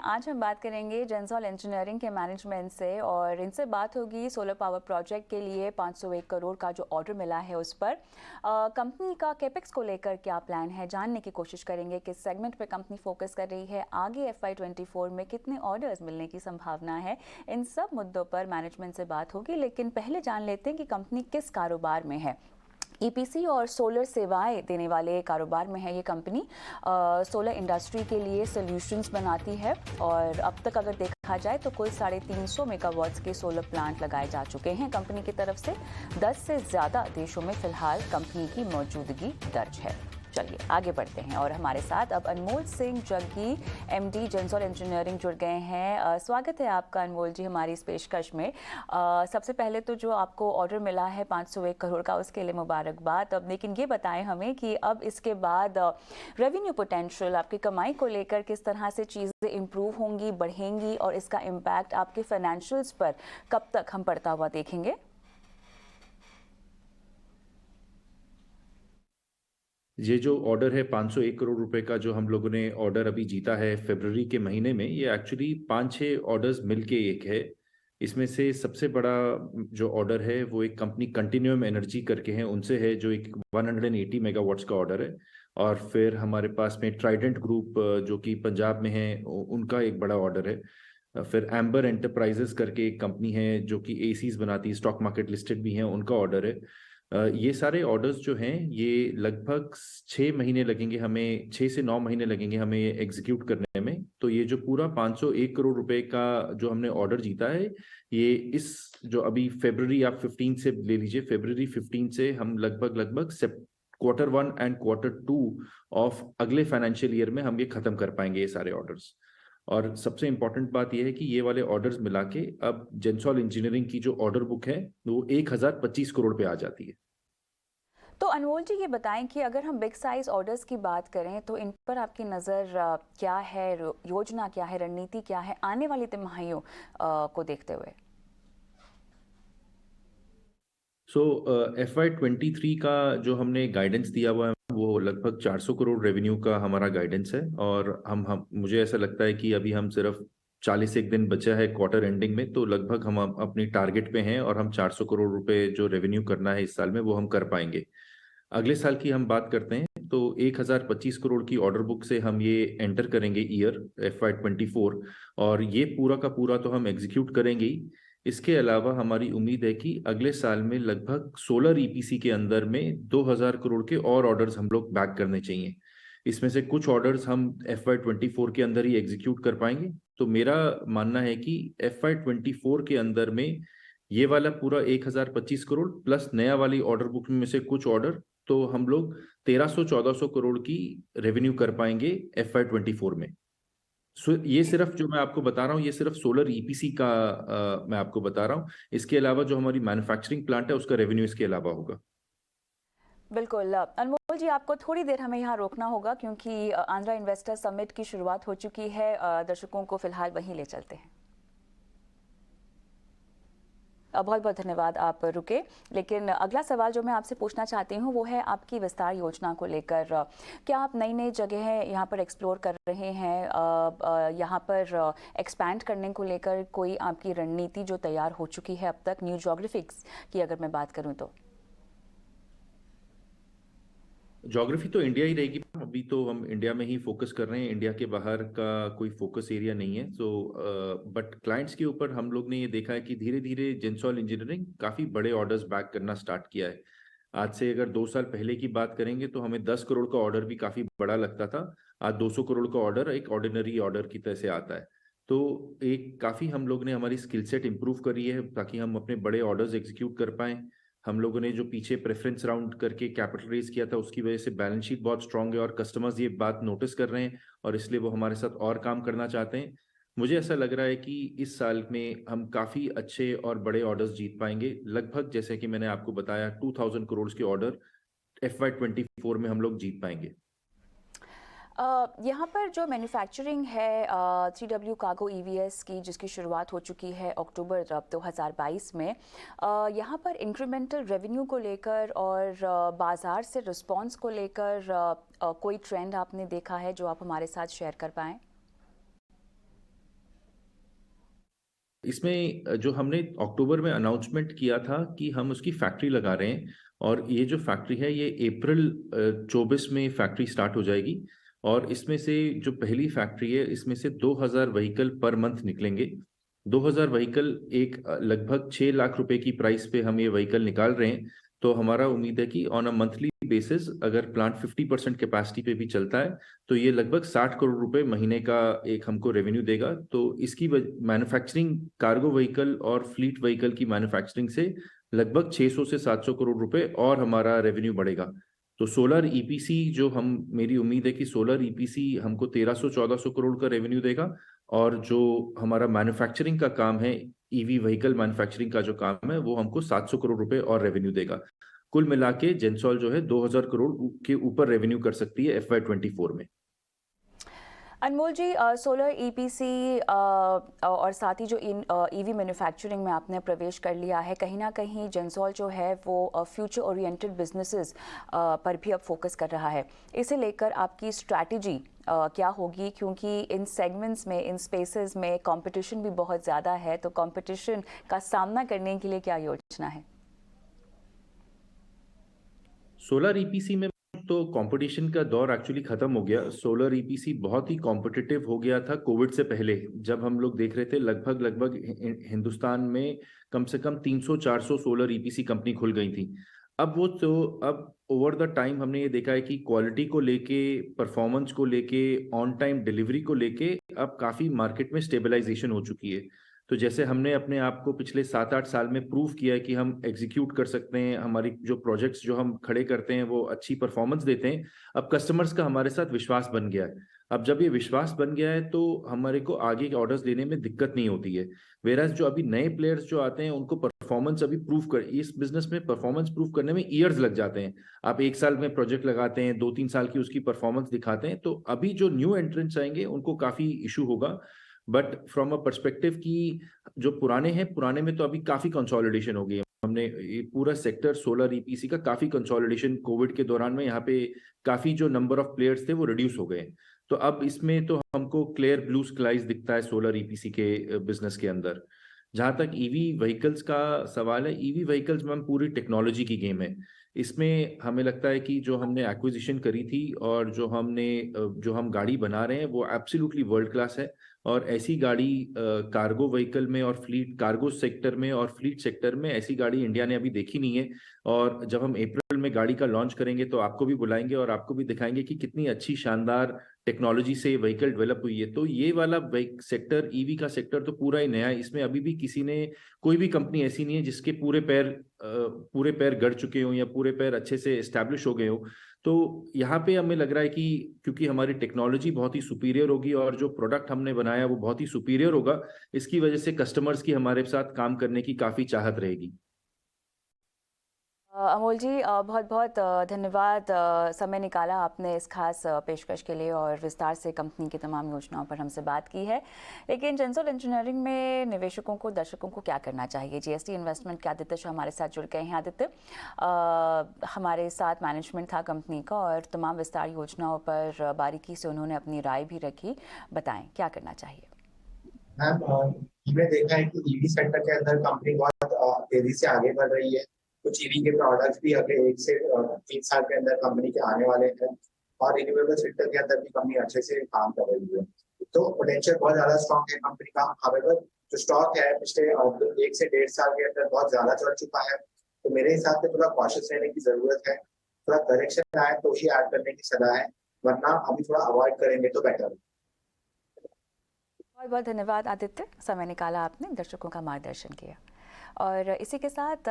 आज हम बात करेंगे जेंसॉल इंजीनियरिंग के मैनेजमेंट से और इनसे बात होगी सोलर पावर प्रोजेक्ट के लिए 501 करोड़ का जो ऑर्डर मिला है उस पर कंपनी का कैपेक्स को लेकर क्या प्लान है, जानने की कोशिश करेंगे। किस सेगमेंट पे कंपनी फोकस कर रही है, आगे FY24 में कितने ऑर्डर्स मिलने की संभावना है, इन सब मुद्दों पर मैनेजमेंट से बात होगी। लेकिन पहले जान लेते हैं कि कंपनी किस कारोबार में है। EPC और सोलर सेवाएं देने वाले कारोबार में है ये कंपनी। सोलर इंडस्ट्री के लिए सॉल्यूशंस बनाती है और अब तक अगर देखा जाए तो कुल 350 मेगावाट्स के सोलर प्लांट लगाए जा चुके हैं कंपनी की तरफ से। 10 से ज़्यादा देशों में फिलहाल कंपनी की मौजूदगी दर्ज है। चलिए आगे बढ़ते हैं और हमारे साथ अब अनमोल सिंह जग्गी MD जेंसॉल इंजीनियरिंग जुड़ गए हैं। स्वागत है आपका अनमोल जी हमारी इस पेशकश में। सबसे पहले तो जो आपको ऑर्डर मिला है 501 करोड़ का, उसके लिए मुबारकबाद। अब लेकिन ये बताएं हमें कि अब इसके बाद रेवेन्यू पोटेंशियल, आपकी कमाई को लेकर किस तरह से चीज़ें इम्प्रूव होंगी, बढ़ेंगी और इसका इम्पैक्ट आपके फाइनेंशियल्स पर कब तक हम पड़ता हुआ देखेंगे? ये जो ऑर्डर है 501 करोड़ रुपए का, जो हम लोगों ने ऑर्डर अभी जीता है फरवरी के महीने में, ये एक्चुअली 5-6 ऑर्डर्स मिलके एक है। इसमें से सबसे बड़ा जो ऑर्डर है वो एक कंपनी कंटिन्यूम एनर्जी करके है, उनसे है, जो एक 180 मेगावाट्स का ऑर्डर है। और फिर हमारे पास में ट्राइडेंट ग्रुप जो कि पंजाब में है, उनका एक बड़ा ऑर्डर है। फिर एम्बर एंटरप्राइजेस करके एक कंपनी है जो कि एसीज बनाती है, स्टॉक मार्केट लिस्टेड भी है, उनका ऑर्डर है। ये सारे ऑर्डर्स जो हैं ये लगभग 6 महीने लगेंगे हमें, 6 से 9 महीने लगेंगे हमें ये एग्जीक्यूट करने में। तो ये जो पूरा 501 करोड़ रुपए का जो हमने ऑर्डर जीता है, ये इस जो अभी फेब्रवरी, आप 15 से ले लीजिए, फेब्रवरी 15 से हम लगभग लगभग Q1 एंड Q2 ऑफ अगले फाइनेंशियल ईयर में हम ये खत्म कर पाएंगे ये सारे ऑर्डर्स। और सबसे इंपॉर्टेंट बात यह है कि ये वाले ऑर्डर्स मिला के अब जेंसॉल इंजीनियरिंग की जो ऑर्डर बुक है वो 1025 करोड़ पे आ जाती है। तो अनमोल जी ये बताएं कि अगर हम बिग साइज ऑर्डर्स की बात करें तो इन पर आपकी नज़र क्या है, योजना क्या है, रणनीति क्या है आने वाली तिमाहियों को देखते हुए? FY23 का जो हमने गाइडेंस दिया हुआ है वो लगभग 400 करोड़ रेवेन्यू का हमारा गाइडेंस है। और हम मुझे ऐसा लगता है कि अभी हम सिर्फ 40 एक दिन बचा है क्वार्टर एंडिंग में, तो लगभग हम अपनी टारगेट पे हैं और हम 400 करोड़ रुपए जो रेवेन्यू करना है इस साल में वो हम कर पाएंगे। अगले साल की हम बात करते हैं तो 1025 करोड़ की ऑर्डर बुक से हम ये एंटर करेंगे ईयर FY24, और ये पूरा का पूरा तो हम एग्जीक्यूट करेंगे ही। इसके अलावा हमारी उम्मीद है कि अगले साल में लगभग सोलर EPC के अंदर में 2000 करोड़ के और ऑर्डर्स हम लोग बैक करने चाहिए। इसमें से कुछ ऑर्डर्स हम FY24 के अंदर ही एग्जीक्यूट कर पाएंगे। तो मेरा मानना है कि FY24 के अंदर में ये वाला पूरा 1025 करोड़ प्लस नया वाली ऑर्डर बुक में से कुछ ऑर्डर, तो हम लोग 1300-1400 करोड़ की रेवेन्यू कर पाएंगे FY24 में। ये सिर्फ जो मैं आपको बता रहा हूँ, ये सिर्फ सोलर EPC का मैं आपको बता रहा हूँ। इसके अलावा जो हमारी मैन्युफैक्चरिंग प्लांट है उसका रेवेन्यू इसके अलावा होगा। बिल्कुल। अनमोल जी आपको थोड़ी देर हमें यहाँ रोकना होगा क्योंकि आंध्रा इन्वेस्टर समिट की शुरुआत हो चुकी है। दर्शकों को फिलहाल वहीं ले चलते हैं। बहुत बहुत धन्यवाद, आप रुके। लेकिन अगला सवाल जो मैं आपसे पूछना चाहती हूँ वो है आपकी विस्तार योजना को लेकर। क्या आप नई नई जगह यहाँ पर एक्सप्लोर कर रहे हैं? यहाँ पर एक्सपैंड करने को लेकर कोई आपकी रणनीति जो तैयार हो चुकी है अब तक, न्यू ज्योग्राफिक्स की अगर मैं बात करूँ तो? ज्योग्राफी तो इंडिया ही रहेगी। अभी तो हम इंडिया में ही फोकस कर रहे हैं, इंडिया के बाहर का कोई फोकस एरिया नहीं है। सो बट क्लाइंट्स के ऊपर हम लोग ने ये देखा है कि धीरे धीरे जेंसॉल इंजीनियरिंग काफी बड़े ऑर्डर्स बैक करना स्टार्ट किया है। आज से अगर 2 साल पहले की बात करेंगे तो हमें 10 करोड़ का ऑर्डर भी काफी बड़ा लगता था। आज 200 करोड़ का ऑर्डर एक ऑर्डिनरी ऑर्डर की तरह से आता है। तो एक काफी हम लोग ने हमारी स्किल सेट इंप्रूव करी है ताकि हम अपने बड़े ऑर्डर्स एग्जीक्यूट कर पाए। हम लोगों ने जो पीछे प्रेफरेंस राउंड करके कैपिटल रेज किया था उसकी वजह से बैलेंस शीट बहुत स्ट्रांग है और कस्टमर्स ये बात नोटिस कर रहे हैं और इसलिए वो हमारे साथ और काम करना चाहते हैं। मुझे ऐसा लग रहा है कि इस साल में हम काफी अच्छे और बड़े ऑर्डर्स जीत पाएंगे। लगभग जैसे कि मैंने आपको बताया 2000 करोड़ के ऑर्डर FY24 में हम लोग जीत पाएंगे। यहाँ पर जो मैन्युफैक्चरिंग है 3W कार्गो EVS की, जिसकी शुरुआत हो चुकी है अक्टूबर 2022 में, यहाँ पर इंक्रीमेंटल रेवेन्यू को लेकर और बाज़ार से रिस्पांस को लेकर कोई ट्रेंड आपने देखा है जो आप हमारे साथ शेयर कर पाएँ? इसमें जो हमने अक्टूबर में अनाउंसमेंट किया था कि हम उसकी फैक्ट्री लगा रहे हैं, और ये जो फैक्ट्री है ये अप्रैल 24 में फैक्ट्री स्टार्ट हो जाएगी। और इसमें से जो पहली फैक्ट्री है इसमें से 2000 व्हीकल पर मंथ निकलेंगे। 2000 व्हीकल एक लगभग 6 लाख रुपए की प्राइस पे हम ये व्हीकल निकाल रहे हैं। तो हमारा उम्मीद है कि ऑन अ मंथली बेसिस अगर प्लांट 50% कैपेसिटी पे भी चलता है तो ये लगभग 60 करोड़ रुपए महीने का एक हमको रेवेन्यू देगा। तो इसकी मैन्युफैक्चरिंग, कार्गो व्हीकल और फ्लीट व्हीकल की मैन्युफैक्चरिंग से लगभग 600 से 700 करोड़ रुपए और हमारा रेवेन्यू बढ़ेगा। तो सोलर ईपीसी जो हम मेरी उम्मीद है कि सोलर ईपीसी हमको 1300-1400 करोड़ का रेवेन्यू देगा। और जो हमारा मैन्युफैक्चरिंग का काम है, ईवी व्हीकल मैन्युफैक्चरिंग का जो काम है, वो हमको 700 करोड़ रुपए और रेवेन्यू देगा। कुल मिला के जेंसॉल जो है 2000 करोड़ के ऊपर रेवेन्यू कर सकती है FY24 में। अनमोल जी, सोलर ईपीसी और साथ ही जो ईवी मैन्युफैक्चरिंग में आपने प्रवेश कर लिया है, कहीं ना कहीं जेंसॉल जो है वो फ्यूचर ओरिएंटेड बिजनेसेस पर भी अब फोकस कर रहा है। इसे लेकर आपकी स्ट्रैटेजी क्या होगी, क्योंकि इन सेगमेंट्स में, इन स्पेसेस में कंपटीशन भी बहुत ज़्यादा है, तो कंपटीशन का सामना करने के लिए क्या योजना है? सोलर ईपीसी में तो कंपटीशन का दौर एक्चुअली खत्म हो गया। सोलर ईपीसी बहुत ही कॉम्पिटिटिव हो गया था कोविड से पहले, जब हम लोग देख रहे थे लगभग हिंदुस्तान में कम से कम 300-400 सोलर ईपीसी कंपनी खुल गई थी। अब ओवर द टाइम हमने ये देखा है कि क्वालिटी को लेके, परफॉर्मेंस को लेके, ऑन टाइम डिलीवरी को लेके अब काफी मार्केट में स्टेबलाइजेशन हो चुकी है। तो जैसे हमने अपने आप को पिछले 7-8 साल में प्रूव किया है कि हम एग्जीक्यूट कर सकते हैं, हमारी जो प्रोजेक्ट्स जो हम खड़े करते हैं वो अच्छी परफॉर्मेंस देते हैं, अब कस्टमर्स का हमारे साथ विश्वास बन गया है। अब जब ये विश्वास बन गया है तो हमारे को आगे के ऑर्डर्स लेने में दिक्कत नहीं होती है। वेराज जो अभी नए प्लेयर्स जो आते हैं उनको परफॉर्मेंस अभी प्रूव कर, इस बिजनेस में परफॉर्मेंस प्रूव करने में ईयर्स लग जाते हैं। आप 1 साल में प्रोजेक्ट लगाते हैं, 2-3 साल की उसकी परफॉर्मेंस दिखाते हैं, तो अभी जो न्यू एंट्रेंट्स आएंगे उनको काफी इशू होगा। बट फ्रॉम अ पर्सपेक्टिव की जो पुराने हैं, पुराने में तो अभी काफी कंसोलिडेशन हो गई है। हमने ये पूरा सेक्टर सोलर ईपीसी का काफी कंसोलिडेशन कोविड के दौरान में यहाँ पे काफी जो नंबर ऑफ प्लेयर्स थे वो रिड्यूस हो गए। तो अब इसमें तो हमको क्लियर ब्लू स्काइज दिखता है सोलर ईपीसी के बिजनेस के अंदर। जहां तक ईवी व्हीकल्स का सवाल है, ईवी व्हीकल्स में हम पूरी टेक्नोलॉजी की गेम है। इसमें हमें लगता है कि जो हमने एक्विजिशन करी थी और जो हम गाड़ी बना रहे हैं वो एब्सोल्युटली वर्ल्ड क्लास है। और ऐसी गाड़ी कार्गो व्हीकल में और फ्लीट, कार्गो सेक्टर में और फ्लीट सेक्टर में ऐसी गाड़ी इंडिया ने अभी देखी नहीं है। और जब हम अप्रैल में गाड़ी का लॉन्च करेंगे तो आपको भी बुलाएंगे और आपको भी दिखाएंगे कि कितनी अच्छी शानदार टेक्नोलॉजी से व्हीकल डेवलप हुई है। तो ये वाला सेक्टर, ईवी का सेक्टर तो पूरा ही नया है। इसमें अभी भी कोई भी कंपनी ऐसी नहीं है जिसके पूरे पैर गड़ चुके हों या पूरे पैर अच्छे से एस्टैब्लिश हो गए हो। तो यहाँ पे हमें लग रहा है कि क्योंकि हमारी टेक्नोलॉजी बहुत ही सुपीरियर होगी और जो प्रोडक्ट हमने बनाया वो बहुत ही सुपीरियर होगा, इसकी वजह से कस्टमर्स की हमारे साथ काम करने की काफी चाहत रहेगी। अमोल जी, बहुत बहुत धन्यवाद, समय निकाला आपने इस खास पेशकश के लिए और विस्तार से कंपनी की तमाम योजनाओं पर हमसे बात की है। लेकिन जेंसॉल इंजीनियरिंग में निवेशकों को, दर्शकों को क्या करना चाहिए? जीएसटी इन्वेस्टमेंट के आदित्य शाह हमारे साथ जुड़ गए हैं। आदित्य, हमारे साथ मैनेजमेंट था कंपनी का और तमाम विस्तार योजनाओं पर बारीकी से उन्होंने अपनी राय भी रखी। बताएं क्या करना चाहिए? मैम, हमने देखा है कि ईवी सेक्टर के अंदर कंपनी बहुत तेजी से आगे बढ़ रही है। कुछ ईवी के प्रोडक्ट्स भी अगले 1 से 3 साल के अंदर कंपनी के आने वाले हैं, और रिन्यूएबल सेक्टर के अंदर भी कंपनी अच्छे से काम कर रही है। तो पोटेंशियल बहुत ज्यादा स्ट्रॉन्ग है कंपनी का। हावेवर जो स्टॉक है पिछले 1 से 1.5 साल के अंदर बहुत ज्यादा चढ़ चुका है, तो मेरे हिसाब से थोड़ा कॉशियस रहने की जरूरत है। थोड़ा करेक्शन आए तो ही ऐड करने की सलाह है, वरना अभी थोड़ा अवॉइड करेंगे तो बेटर है। बहुत बहुत धन्यवाद आदित्य, समय निकाला आपने, दर्शकों का मार्गदर्शन किया। और इसी के साथ